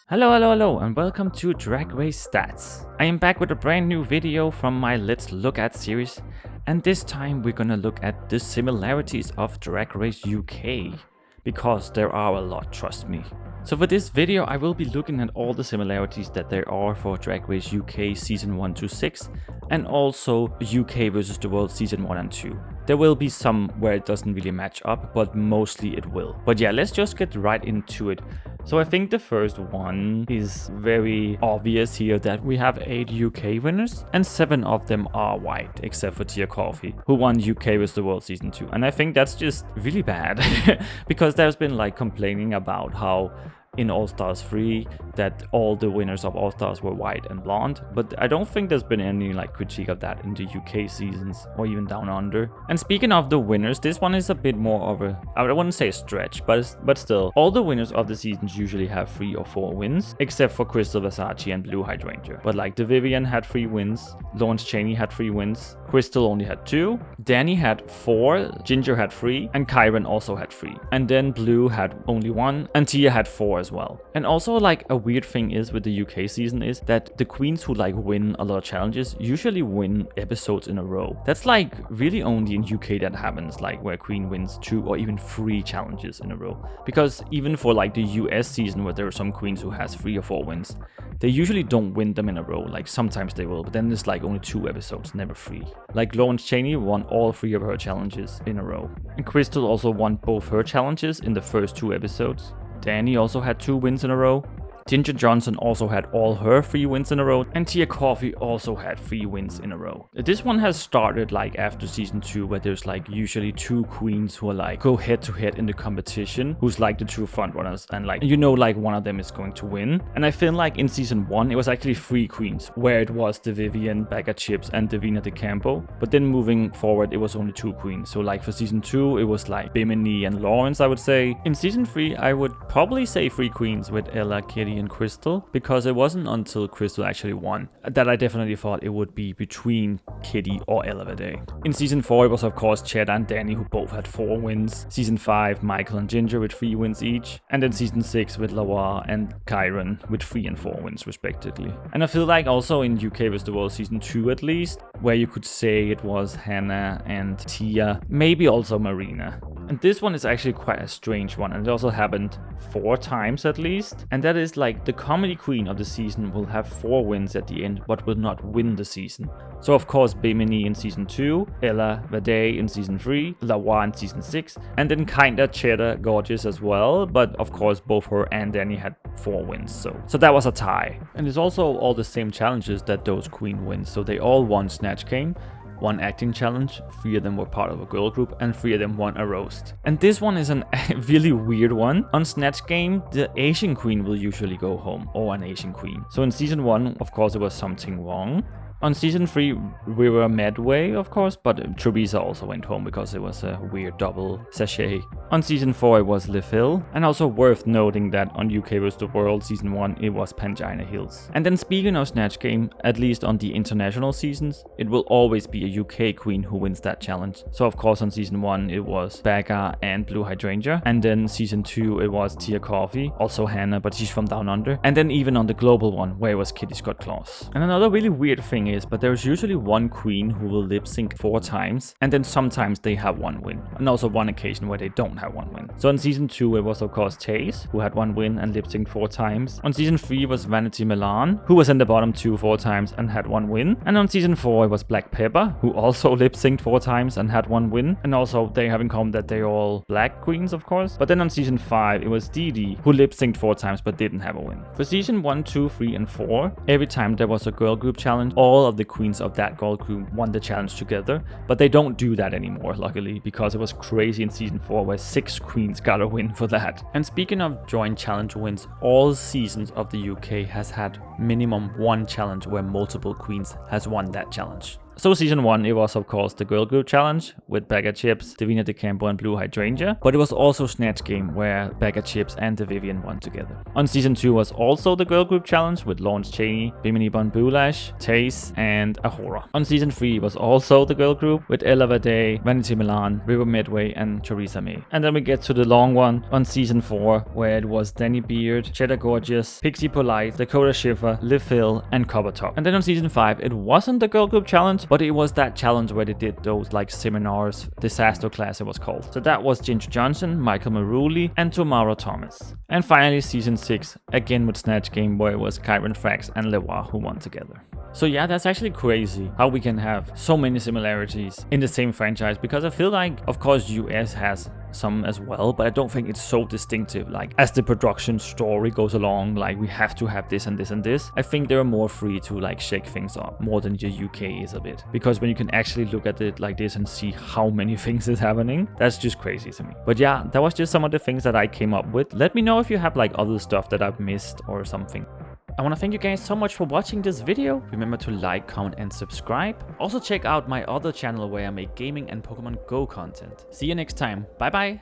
Hello, and welcome to Drag Race Stats. I am back with a brand new video from my Let's Look At series, and this time we're gonna look at the similarities of Drag Race UK, because there are a lot, trust me. So for this video I will be looking at all the similarities that there are for Drag Race UK Season 1 to 6, and also UK vs the World Season 1 and 2. There will be some where it doesn't really match up, but mostly it will. But yeah, let's just get right into it. So I think the first one is very obvious here that we have 8 UK winners and 7 of them are white, except for Tia Coffee, who won UK vs the World Season 2. And I think that's just really bad because there's been like complaining about how in All Stars 3 that all the winners of All Stars were white and blonde, but I don't think there's been any like critique of that in the UK seasons or even down under. And speaking of the winners, this one is a bit more of a, I wouldn't say a stretch, but still, all the winners of the seasons usually have 3 or 4 wins, except for Crystal Versace and Blue Hydrangea. But like the Vivian had 3 wins, Lawrence Chaney had 3 wins, Crystal only had 2, Danny had 4, Ginger had 3, and Kyron also had 3. And then Blue had only 1, and Tia had 4 as well. And also like a weird thing is with the UK season is that the queens who like win a lot of challenges usually win episodes in a row. That's like really only in UK that happens, like where a queen wins 2 or even 3 challenges in a row. Because even for like the US season where there are some queens who has 3 or 4 wins, they usually don't win them in a row. Like sometimes they will, but then there's like only 2 episodes, never 3. Like Lawrence Chaney won all 3 of her challenges in a row. And Crystal also won both her challenges in the first 2 episodes. Danny also had 2 wins in a row. Ginger Johnson also had all her 3 wins in a row, and Tia Coffee also had 3 wins in a row. This one has started like after season 2, where there's like usually 2 queens who are like go head to head in the competition, who's like the 2 front runners, and like like one of them is going to win. And I feel like in season 1 it was actually 3 queens, where it was the Vivian, Becca Chips, and Davina De Campo. But then moving forward it was only 2 queens. So like for season 2 it was like Bimini and Lawrence, I would say. In season 3 I would probably say 3 queens with Ella, Kitty, and Crystal, because it wasn't until Crystal actually won that I definitely thought it would be between Kitty or Ella Vade. In season 4 it was of course Cheddar and Danny, who both had 4 wins. Season 5 Michael and Ginger with 3 wins each, and then season 6 with Lawar and Kyron with 3 and 4 wins respectively. And I feel like also in UK vs the World season 2 at least, where you could say it was Hannah and Tia, maybe also Marina. And this one is actually quite a strange one, and it also happened 4 times at least. And that is like the comedy queen of the season will have 4 wins at the end, but will not win the season. So of course Bimini in season 2, Ella Vade in season 3, Lawar in season 6, and then kinda Cheddar Gorgeous as well, but of course both her and Danny had 4 wins, so that was a tie. And it's also all the same challenges that those queen wins, so they all won Snatch Game, 1 acting challenge, 3 of them were part of a girl group, and 3 of them won a roast. And this one is a really weird one. On Snatch Game, the Asian queen will usually go home, or an Asian queen. So in season 1, of course, it was something wrong. On season 3, we were Medway, of course, but Teresa also went home because it was a weird double sachet. On season 4, it was Liv Hill, and also worth noting that on UK vs the World season 1, it was Pangina Hills. And then speaking of Snatch Game, at least on the international seasons, it will always be a UK queen who wins that challenge. So of course on season 1, it was Becca and Blue Hydrangea, and then season 2, it was Tia Coffee, also Hannah, but she's from Down Under, and then even on the global one, where it was Kitty Scott Claus. And another really weird thing is, but there's usually 1 queen who will lip sync 4 times, and then sometimes they have 1 win, and also 1 occasion where they don't have 1 win. So in season 2 it was of course Taze, who had 1 win and lip synced 4 times. On season 3 was Vanity Milan, who was in the bottom 2 4 times and had 1 win. And on season 4 it was Black Pepper, who also lip synced 4 times and had 1 win. And also they have in common that they're all black queens, of course. But then on season 5 it was Dee Dee, who lip synced 4 times but didn't have a win. For season 1, 2, 3, and 4, every time there was a girl group challenge, all of the queens of that girl group won the challenge together. But they don't do that anymore, luckily, because it was crazy in season 4 where 6 queens got a win for that. And speaking of joint challenge wins, all seasons of the UK has had minimum 1 challenge where multiple queens has won that challenge. So season 1, it was of course the girl group challenge with Becca Chips, Davina DeCampo and Blue Hydrangea, but it was also Snatch Game where Becca Chips and the Vivian won together. On season 2 was also the girl group challenge with Lawrence Chaney, Bimini Bon Boulash, Taze and Ahura. On season 3 was also the girl group with Ella Vaday, Vanity Milan, River Medway and Theresa May. And then we get to the long one on season 4 where it was Danny Beard, Cheddar Gorgeous, Pixie Polite, Dakota Schiffer, Liv Hill and Copper Top. And then on season 5 it wasn't the girl group challenge, but it was that challenge where they did those like seminars, disaster class it was called. So that was Ginger Johnson, Michael Maruli and Tamara Thomas. And finally season 6, again with Snatch Game where it was Kyron Frax and Lewa who won together. So yeah, that's actually crazy how we can have so many similarities in the same franchise, because I feel like, of course, US has some as well, but I don't think it's so distinctive. Like as the production story goes along, like we have to have this and this and this. I think they're more free to like shake things up more than the UK is a bit, because when you can actually look at it like this and see how many things is happening, that's just crazy to me. But yeah, that was just some of the things that I came up with. Let me know if you have like other stuff that I've missed or something. I want to thank you guys so much for watching this video. Remember to like, comment and subscribe. Also check out my other channel where I make gaming and Pokemon Go content. See you next time. Bye bye.